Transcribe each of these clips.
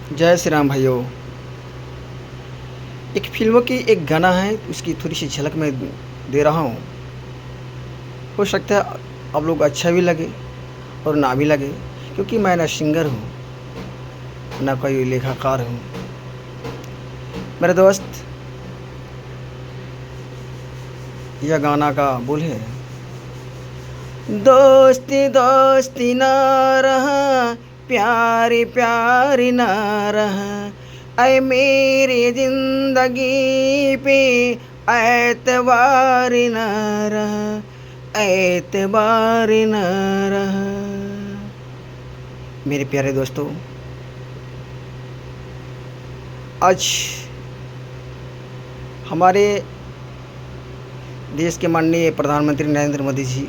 जय श्री राम भाइयों। एक फ़िल्म की एक गाना है, उसकी थोड़ी-सी झलक मैं दे रहा हूँ। हो सकता है आप लोग अच्छा भी लगे और ना भी लगे, क्योंकि मैं ना सिंगर हूँ, ना कोई लेखककार हूँ। मेरे दोस्त, यह गाना का बोल है, दोस्ती दोस्ती ना रहा, प्यारी प्यारी ना रहा, ऐ मेरी ज़िंदगी पे एतबार न रहा, एतबार न रहा। मेरे प्यारे दोस्तों, आज हमारे देश के माननीय प्रधानमंत्री नरेंद्र मोदी जी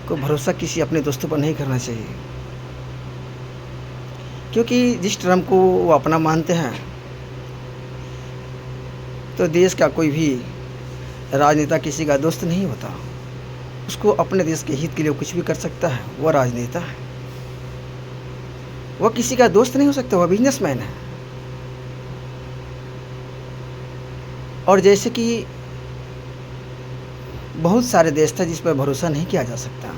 को भरोसा किसी अपने दोस्तों पर नहीं करना चाहिए, क्योंकि जिस टर्म को वो अपना मानते हैं, तो देश का कोई भी राजनेता किसी का दोस्त नहीं होता। उसको अपने देश के हित के लिए कुछ भी कर सकता है, वह राजनेता है। वह किसी का दोस्त नहीं हो सकता, वह बिजनेसमैन है। और जैसे कि बहुत सारे देश थे जिस पर भरोसा नहीं किया जा सकता।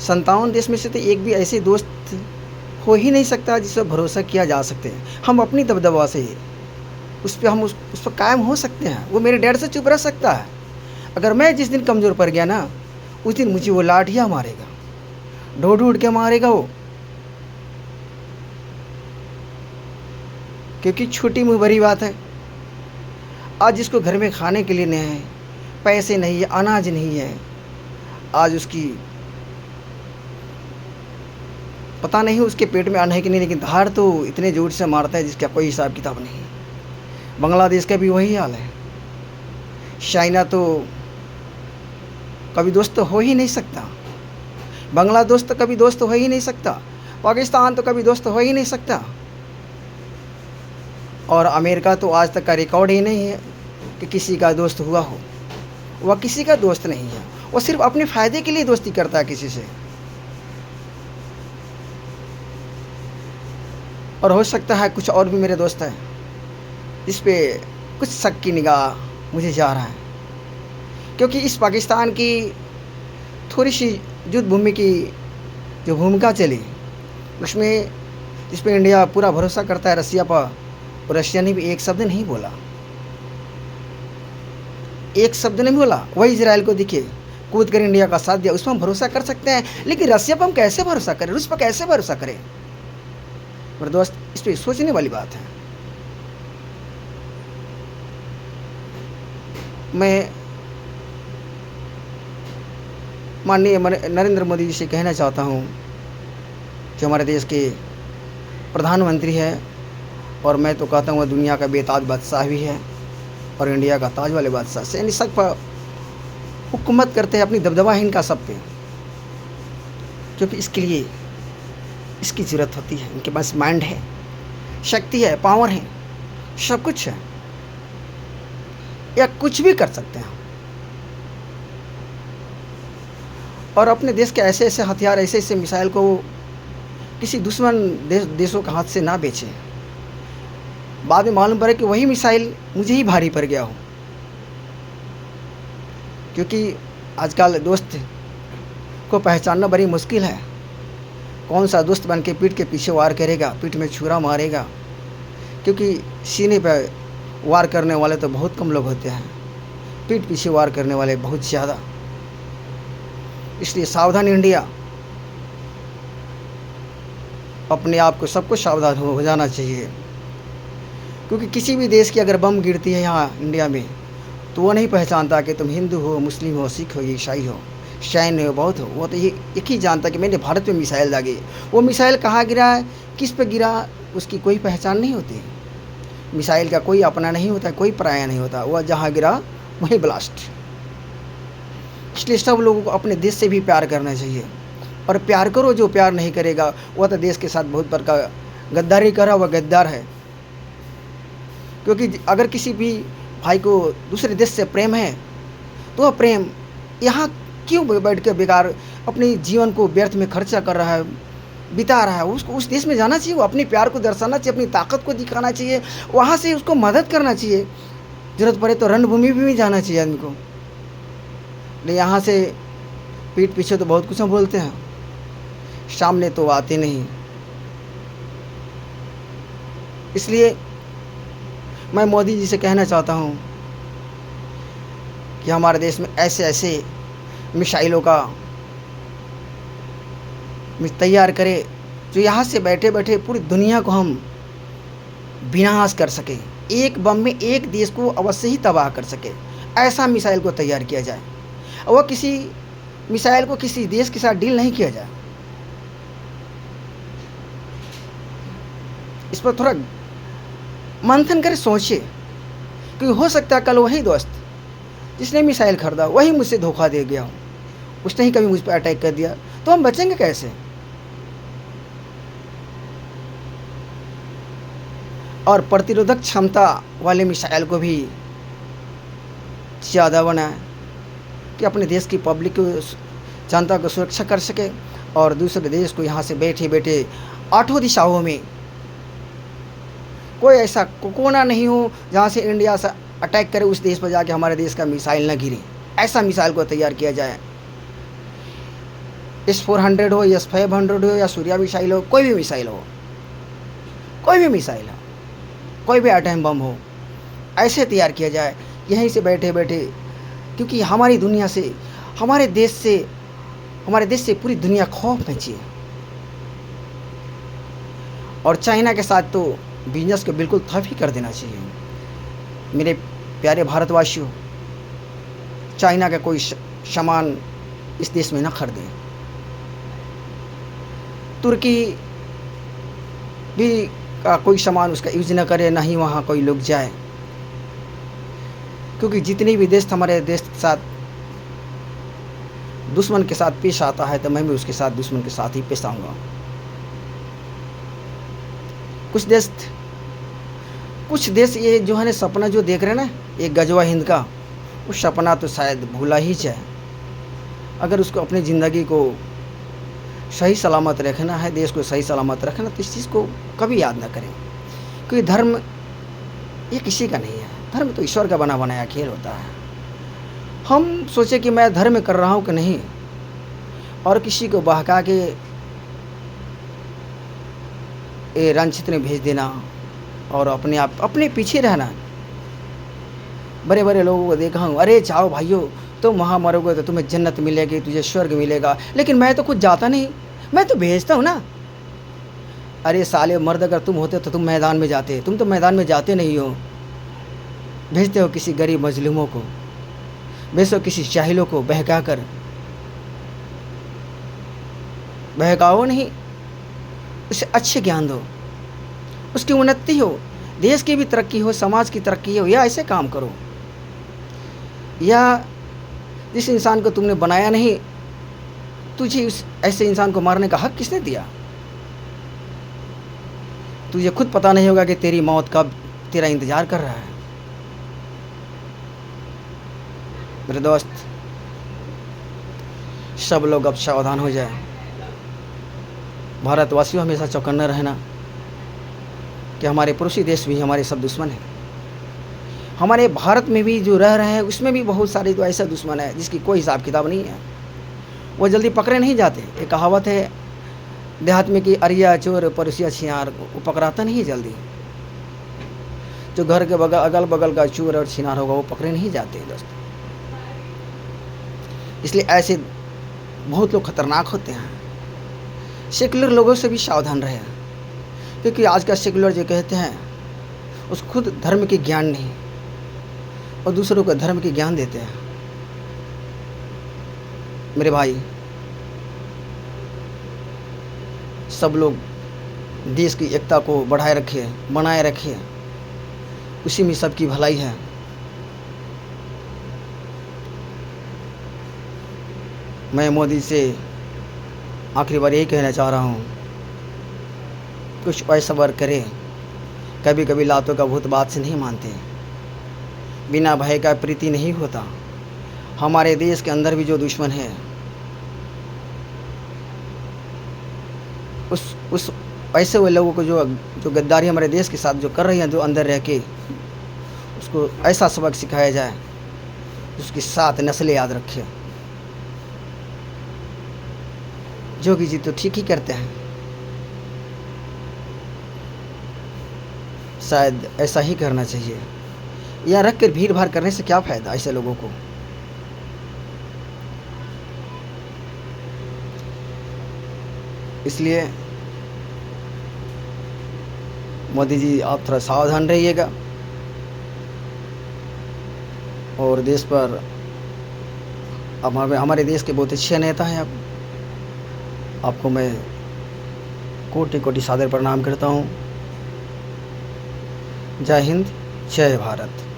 57 देश में से तो एक भी ऐसे दोस्त हो ही नहीं सकता जिस पर भरोसा किया जा सकते हैं। हम अपनी दबदबा से उस पर कायम हो सकते हैं। वो मेरे डर से चुप रह सकता है। अगर मैं जिस दिन कमज़ोर पड़ गया ना, उस दिन मुझे वो लाठियाँ मारेगा, ढूंढ ढूंढ के मारेगा वो, क्योंकि छोटी मुँह भरी बात है। आज जिसको घर में खाने के लिए नहीं है, पैसे नहीं है, अनाज नहीं है, आज उसकी पता नहीं उसके पेट में अन्न है कि नहीं, लेकिन धाड़ तो इतने जोर से मारता है जिसका कोई हिसाब किताब नहीं। बांग्लादेश का भी वही हाल है। चाइना तो कभी दोस्त हो ही नहीं सकता, बांग्लादेश तो कभी दोस्त हो ही नहीं सकता, पाकिस्तान तो कभी दोस्त हो ही नहीं सकता, और अमेरिका तो आज तक का रिकॉर्ड ही नहीं है कि किसी का दोस्त हुआ हो। वह किसी का दोस्त नहीं है, वो सिर्फ अपने फ़ायदे के लिए दोस्ती करता है किसी से। और हो सकता है कुछ और भी मेरे दोस्त हैं जिस पे कुछ शक की निगाह मुझे जा रहा है, क्योंकि इस पाकिस्तान की थोड़ी सी युद्ध भूमि की जो भूमिका चली, उसमें जिस पे इंडिया पूरा भरोसा करता है रसिया पर, और रशिया ने भी एक शब्द नहीं बोला, एक शब्द नहीं बोला। वही इजराइल को दिखे कूद कर इंडिया का साथ दिया, उस पर हम भरोसा कर सकते हैं, लेकिन रसिया पर हम कैसे भरोसा करें, रूस पर कैसे भरोसा करें? मेरे दोस्त, इस पर सोचने वाली बात है। मैं माननीय नरेंद्र मोदी जी से कहना चाहता हूँ जो हमारे देश के प्रधानमंत्री है, और मैं तो कहता हूँ वह दुनिया का बेताज बादशाह भी है और इंडिया का ताज वाले बादशाह से निशक पर हुकूमत करते हैं, अपनी दबदबा है इनका सब पे, क्योंकि इसके लिए इसकी ज़रूरत होती है। इनके पास माइंड है, शक्ति है, पावर है, सब कुछ है, या कुछ भी कर सकते हैं। और अपने देश के ऐसे ऐसे हथियार, ऐसे ऐसे मिसाइल को किसी दुश्मन देशों के हाथ से ना बेचें। बाद में मालूम पड़े कि वही मिसाइल मुझे ही भारी पड़ गया हो, क्योंकि आजकल दोस्त को पहचानना बड़ी मुश्किल है। कौन सा दोस्त बन के पीठ के पीछे वार करेगा, पीठ में छुरा मारेगा, क्योंकि सीने पर वार करने वाले तो बहुत कम लोग होते हैं, पीठ पीछे वार करने वाले बहुत ज़्यादा। इसलिए सावधान इंडिया, अपने आप को सबको सावधान हो जाना चाहिए, क्योंकि किसी भी देश की अगर बम गिरती है यहाँ इंडिया में, तो वो नहीं पहचानता कि तुम हिंदू हो, मुस्लिम हो, सिख हो, ईसाई हो, शैन हो, बहुत हो। वो तो ये एक ही जानता कि मैंने भारत में मिसाइल दागी। वो मिसाइल कहाँ गिरा है, किस पे गिरा, उसकी कोई पहचान नहीं होती। मिसाइल का कोई अपना नहीं होता, कोई पराया नहीं होता, वह जहाँ गिरा वहीं ब्लास्ट। इसलिए सब लोगों को अपने देश से भी प्यार करना चाहिए, और प्यार करो। जो प्यार नहीं करेगा वह तो देश के साथ बहुत बड़का गद्दारी करा, वह गद्दार है। क्योंकि अगर किसी भी भाई को दूसरे देश से प्रेम है, तो वह प्रेम यहाँ क्यों बैठ के बेकार अपने जीवन को व्यर्थ में खर्चा कर रहा है, बिता रहा है, उसको उस देश में जाना चाहिए, वो अपने प्यार को दर्शाना चाहिए, अपनी ताकत को दिखाना चाहिए, वहाँ से उसको मदद करना चाहिए, ज़रूरत पड़े तो रणभूमि भी जाना चाहिए आदमी को। नहीं यहाँ से पीठ पीछे तो बहुत कुछ हम बोलते हैं, सामने तो आते नहीं। इसलिए मैं मोदी जी से कहना चाहता हूँ कि हमारे देश में ऐसे ऐसे मिसाइलों का तैयार करे जो यहाँ से बैठे बैठे पूरी दुनिया को हम विनाश कर सके, एक बम में एक देश को अवश्य ही तबाह कर सके, ऐसा मिसाइल को तैयार किया जाए। और किसी मिसाइल को किसी देश के साथ डील नहीं किया जाए। इस पर थोड़ा मंथन करे, सोचे, क्योंकि हो सकता है कल वही दोस्त जिसने मिसाइल खरीदा वही मुझसे धोखा दे गया हो, उसने ही कभी मुझ पर अटैक कर दिया, तो हम बचेंगे कैसे। और प्रतिरोधक क्षमता वाले मिसाइल को भी ज़्यादा बनाए कि अपने देश की पब्लिक को, जनता को सुरक्षा कर सके, और दूसरे देश को यहाँ से बैठे बैठे आठों दिशाओं में कोई ऐसा कोना नहीं हो जहाँ से इंडिया से अटैक करे, उस देश पर जाके हमारे देश का मिसाइल न गिरे, ऐसा मिसाइल को तैयार किया जाए। S-400 हो, S-500 हो, या सूर्या मिसाइल हो, कोई भी मिसाइल हो, कोई भी मिसाइल हो, कोई भी एटम बम हो, ऐसे तैयार किया जाए यहीं से बैठे बैठे, क्योंकि हमारी दुनिया से, हमारे देश से पूरी दुनिया खौफ में चाहिए। और चाइना के साथ तो बिजनेस को बिल्कुल ठप ही कर देना चाहिए। मेरे प्यारे भारतवासियों, चाइना का कोई सामान इस देश में न खरीदे। तुर्की भी का कोई सामान उसका यूज न करे, ना ही वहाँ कोई लोग जाए, क्योंकि जितनी भी देश हमारे देश के साथ दुश्मन के साथ पेश आता है, तो मैं भी उसके साथ दुश्मन के साथ ही पेश आऊँगा। कुछ देश ये जो है ना सपना जो देख रहे हैं ना, ये गजवा हिंद का, वो सपना तो शायद भूला ही जाए। अगर उसको अपनी ज़िंदगी को सही सलामत रखना है, देश को सही सलामत रखना, तो इस चीज़ को कभी याद ना करें, क्योंकि धर्म ये किसी का नहीं है, धर्म तो ईश्वर का बना बनाया खेल होता है। हम सोचे कि मैं धर्म कर रहा हूँ कि नहीं, और किसी को बहका के ये रणक्षेत्र में भेज देना और अपने पीछे रहना। बड़े बड़े लोगों को देखा हूँ, अरे जाओ भाइयों, तुम वहाँ मरोगे तो तुम्हें जन्नत मिलेगी, तुझे स्वर्ग मिलेगा, लेकिन मैं तो कुछ जाता नहीं, मैं तो भेजता हूँ ना। अरे साले मर्द, अगर तुम होते तो तुम मैदान में जाते, तुम तो मैदान में जाते नहीं हो, भेजते हो किसी गरीब मजलूमों को, भेजो किसी जाहिलों को बहका कर। बहकाओ नहीं, उसे अच्छे ज्ञान दो, उसकी उन्नति हो, देश की भी तरक्की हो, समाज की तरक्की हो, या ऐसे काम करो। या जिस इंसान को तुमने बनाया नहीं, तुझे उस ऐसे इंसान को मारने का हक किसने दिया? तुझे खुद पता नहीं होगा कि तेरी मौत कब तेरा इंतज़ार कर रहा है। मेरे दोस्त, सब लोग अब सावधान हो जाए। भारतवासियों हमेशा चौकन्ना रहना कि हमारे पड़ोसी देश भी हमारे सब दुश्मन हैं। हमारे भारत में भी जो रह रहे हैं उसमें भी बहुत सारे तो ऐसा दुश्मन है जिसकी कोई हिसाब किताब नहीं है, वो जल्दी पकड़े नहीं जाते। एक कहावत है देहात में कि अरिया चोर पड़ोसिया छिनार, वो पकड़ाता नहीं जल्दी। जो घर के अगल बगल का चोर और छिनार होगा वो पकड़े नहीं जाते दोस्तों। इसलिए ऐसे बहुत लोग खतरनाक होते हैं। सेकुलर लोगों से भी सावधान रहे, क्योंकि आज का सेकुलर जो कहते हैं उस खुद धर्म के ज्ञान नहीं और दूसरों को धर्म के ज्ञान देते हैं। मेरे भाई, सब लोग देश की एकता को बढ़ाए रखे, बनाए रखे, उसी में सबकी भलाई है। मैं मोदी से आखिरी बार यही कहना चाह रहा हूँ, कुछ ऐसा वर्क करे। कभी कभी लातों का भूत बात से नहीं मानते, बिना भय का प्रीति नहीं होता। हमारे देश के अंदर भी जो दुश्मन है उस ऐसे हुए लोगों को जो जो गद्दारी हमारे देश के साथ जो कर रही हैं, जो अंदर रह के, उसको ऐसा सबक सिखाया जाए उसकी 7 नस्लें याद रखे। जोगी जी तो ठीक ही करते हैं, शायद ऐसा ही करना चाहिए। यहाँ रख कर भीड़ भाड़ करने से क्या फ़ायदा ऐसे लोगों को। इसलिए मोदी जी आप थोड़ा सावधान रहिएगा, और देश पर अब हमारे देश के बहुत अच्छे नेता हैं। अब आपको मैं कोटि कोटि सादर प्रणाम करता हूँ। जय हिंद, जय भारत।